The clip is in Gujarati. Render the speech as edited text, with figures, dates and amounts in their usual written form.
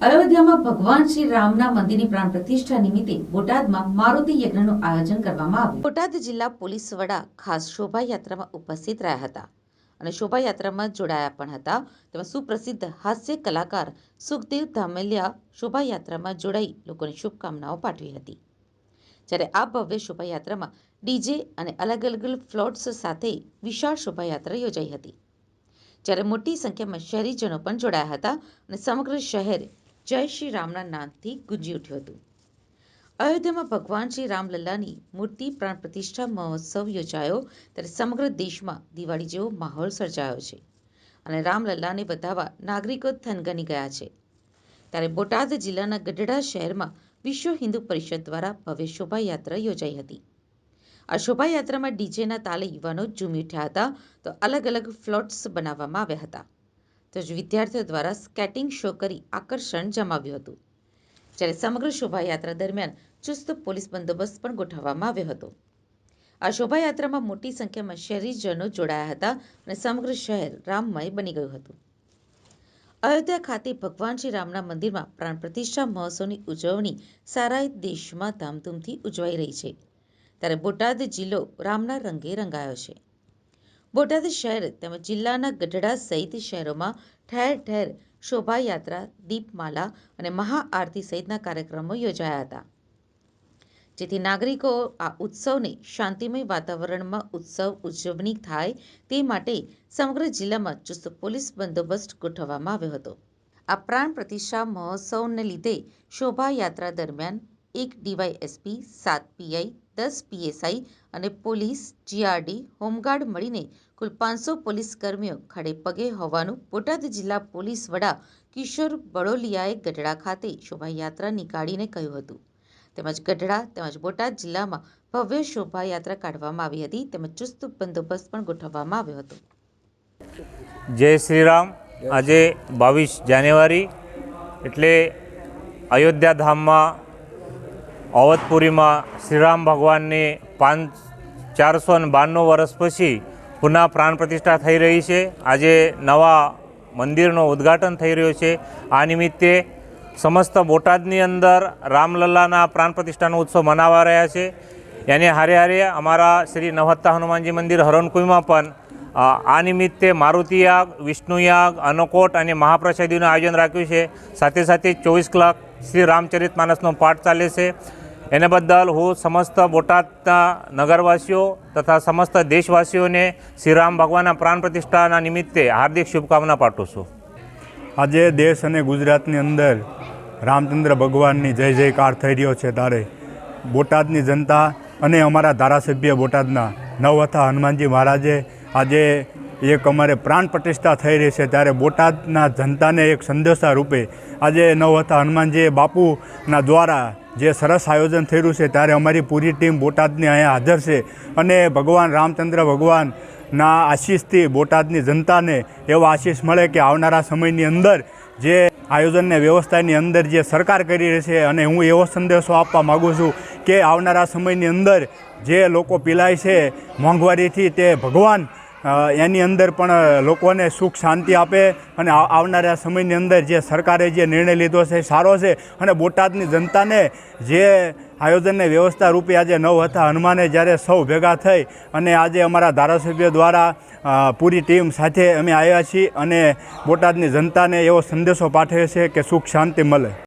અયોધ્યામાં ભગવાન શ્રી રામના મંદિરની પ્રાણ પ્રતિષ્ઠા નિમિત્તે બોટાદમાં મારુતિ યજ્ઞનું આયોજન કરવામાં આવ્યું। બોટાદ જિલ્લા પોલીસ વડા ખાસ શોભાયાત્રામાં ઉપસ્થિત રહ્યા હતા અને શોભાયાત્રામાં જોડાયા પણ હતા। તેમાં સુપ્રસિદ્ધ હાસ્ય કલાકાર સુખદેવ ધામેલિયા શોભાયાત્રામાં જોડાઈ લોકોને શુભકામનાઓ પાઠવી હતી। જ્યારે આ ભવ્ય શોભાયાત્રામાં ડીજે અને અલગ અલગ ફ્લોટ્સ સાથે વિશાળ શોભાયાત્રા યોજાઈ હતી। જ્યારે મોટી સંખ્યામાં શહેરીજનો પણ જોડાયા હતા અને સમગ્ર શહેર જય શ્રી રામના નાદથી ગુંજી ઉઠ્યું હતું। અયોધ્યામાં ભગવાન શ્રી રામલલ્લાની મૂર્તિ પ્રાણ પ્રતિષ્ઠા મહોત્સવ યોજાયો ત્યારે સમગ્ર દેશમાં દિવાળી જેવો માહોલ સર્જાયો છે અને રામલલ્લાને વધાવવા નાગરિકો થનગની ગયા છે। ત્યારે બોટાદ જિલ્લાના ગઢડા શહેરમાં વિશ્વ હિન્દુ પરિષદ દ્વારા ભવ્ય શોભાયાત્રા યોજાઈ હતી। આ શોભાયાત્રામાં ડીજેના તાલે યુવાનો ઝૂમી ઉઠ્યા હતા તો અલગ અલગ ફ્લોટ્સ બનાવવામાં આવ્યા હતા। તો વિદ્યાર્થીઓ દ્વારા સ્કેટિંગ શો કરી આકર્ષણ જમાવ્યું હતું। જ્યારે સમગ્ર શોભાયાત્રા દરમિયાન ચુસ્ત પોલીસ બંદોબસ્ત પણ ગોઠવવામાં આવ્યો હતો। આ શોભાયાત્રામાં મોટી સંખ્યામાં શહેરીજનો જોડાયા હતા અને સમગ્ર શહેર રામમય બની ગયું હતું। અયોધ્યા ખાતે ભગવાન શ્રી રામના મંદિરમાં પ્રાણ પ્રતિષ્ઠા મહોત્સવની ઉજવણી સારા દેશમાં ધામધૂમથી ઉજવાઈ રહી છે। ત્યારે બોટાદ જિલ્લો રામના રંગે રંગાયો છે। બોટાદ શહેર તેમજ જિલ્લાના ગઢડા સહિત શહેરોમાં ઠેર ઠેર શોભાયાત્રા, દીપમાલા અને મહાઆરતી સહિતના કાર્યક્રમો યોજાયા હતા, જેથી નાગરિકો આ ઉત્સવને શાંતિમય વાતાવરણમાં ઉજવણી થાય તે માટે સમગ્ર જિલ્લામાં ચુસ્ત પોલીસ બંદોબસ્ત ગોઠવવામાં આવ્યો હતો। આ પ્રાણ પ્રતિષ્ઠા મહોત્સવને લીધે શોભાયાત્રા દરમિયાન 1 ડીવાયએસપી, 7 પીઆઈ, 10 પીએસઆઈ અને પોલીસ, જીઆરડી, હોમગાર્ડ મળીને કુલ 500 પોલીસ કર્મીઓ ખડે પગે હોવાનું બોટાદ જિલ્લા પોલીસ વડા કિશોર બડોલિયાએ ગઢડા ખાતે શોભાયાત્રા નીકાળીને કહ્યું હતું। તેમજ ગઢડા તેમજ બોટાદ જિલ્લામાં ભવ્ય શોભાયાત્રા કાઢવામાં આવી હતી તેમજ ચુસ્ત બંદોબસ્ત પણ ગોઠવવામાં આવ્યો હતો। જય શ્રી રામ। આજે 22 જાન્યુઆરી એટલે અયોધ્યા ધામમાં અવધપુરીમાં શ્રીરામ ભગવાનની 492 વર્ષ પછી પુનઃ પ્રાણ પ્રતિષ્ઠા થઈ રહી છે। આજે નવા મંદિરનું ઉદ્ઘાટન થઈ રહ્યું છે। આ નિમિત્તે સમસ્ત બોટાદની અંદર રામલલ્લાના પ્રાણ પ્રતિષ્ઠાનો ઉત્સવ મનાવા રહ્યા છે। એને હારે હારે અમારા શ્રી નવહત્તા હનુમાનજી મંદિર હરણકુઈમાં પણ આ નિમિત્તે મારુતિ યાગ, વિષ્ણુ યાગ, અન્નકોટ અને મહાપ્રસાદીનું આયોજન રાખ્યું છે। સાથે સાથે 24 કલાક શ્રી રામચરિતમાનસનો પાઠ ચાલે છે। એને બદલ હું સમસ્ત બોટાદના નગરવાસીઓ તથા સમસ્ત દેશવાસીઓને શ્રીરામ ભગવાનના પ્રાણ પ્રતિષ્ઠાના નિમિત્તે હાર્દિક શુભકામના પાઠવું છું। આજે દેશ અને ગુજરાતની અંદર રામચંદ્ર ભગવાનની જય જયકાર થઈ રહ્યો છે, ત્યારે બોટાદની જનતા અને અમારા ધારાસભ્ય બોટાદના નવહત્તા હનુમાનજી મહારાજે આજે એક અમારે પ્રાણ પ્રતિષ્ઠા થઈ રહી છે, ત્યારે બોટાદના જનતાને એક સંદેશા રૂપે આજે નવહત્તા હનુમાનજી બાપુના દ્વારા જે સરસ આયોજન થઈ રહ્યું છે, ત્યારે અમારી પૂરી ટીમ બોટાદની અહીંયા હાજર છે અને ભગવાન રામચંદ્ર ભગવાનના આશીષથી બોટાદની જનતાને એવો આશીષ મળે કે આવનારા સમયની અંદર જે આયોજનને વ્યવસ્થાની અંદર જે સરકાર કરી રહી છે, અને હું એવો સંદેશો આપવા માગું છું કે આવનારા સમયની અંદર જે લોકો પીલાય છે મોંઘવારીથી, તે ભગવાન એની અંદર પણ લોકોને સુખ શાંતિ આપે અને આવનારા સમયની અંદર જે સરકારે જે નિર્ણય લીધો છે સારો છે અને બોટાદની જનતાને જે આયોજનને વ્યવસ્થા રૂપે આજે નવહત્તા હનુમાને જ્યારે સૌ ભેગા થઈ અને આજે અમારા ધારાસભ્ય દ્વારા પૂરી ટીમ સાથે અમે આવ્યા છીએ અને બોટાદની જનતાને એવો સંદેશો પાઠવે છે કે સુખ શાંતિ મળે।